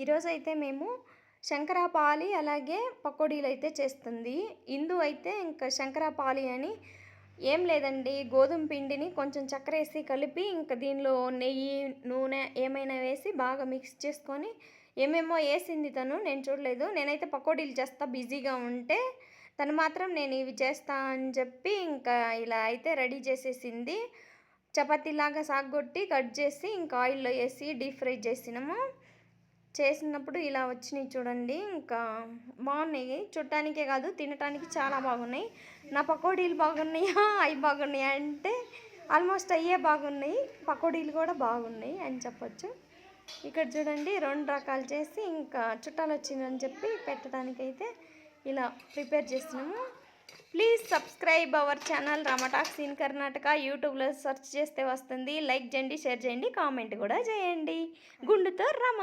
ఈరోజైతే మేము శంకరపాలి అలాగే పకోడీలు అయితే చేస్తుంది. ఇందు అయితే ఇంకా శంకరపాలి అని ఏం లేదండి, గోధుమ పిండిని కొంచెం చక్కెర వేసి కలిపి ఇంకా దీనిలో నెయ్యి నూనె ఏమైనా వేసి బాగా మిక్స్ చేసుకొని ఏమేమో వేసింది తను, నేను చూడలేదు. నేనైతే పకోడీలు చేస్తా బిజీగా ఉంటే, తను మాత్రం నేను ఇవి చేస్తా అని చెప్పి ఇంకా ఇలా అయితే రెడీ చేసేసింది. చపాతీలాగా సాగొట్టి కట్ చేసి ఇంకా ఆయిల్లో వేసి డీప్ ఫ్రై చేసినాము. చేసినప్పుడు ఇలా వచ్చినాయి చూడండి. ఇంకా బాగున్నాయి, చూడటానికే కాదు తినటానికి చాలా బాగున్నాయి. నా పకోడీలు బాగున్నాయా అవి బాగున్నాయా అంటే ఆల్మోస్ట్ అయ్యే బాగున్నాయి, పకోడీలు కూడా బాగున్నాయి అని చెప్పొచ్చు. ఇక్కడ చూడండి 2 రకాలు చేసి ఇంకా చుట్టాలు వచ్చిందని చెప్పి పెట్టడానికైతే ఇలా ప్రిపేర్ చేస్తున్నాము. Please subscribe our channel Rama talks in Karnataka. యూట్యూబ్లో సెర్చ్ చేస్తే వస్తుంది. లైక్ చేయండి, షేర్ చేయండి, కామెంట్ కూడా చేయండి. గుండుతో రమ.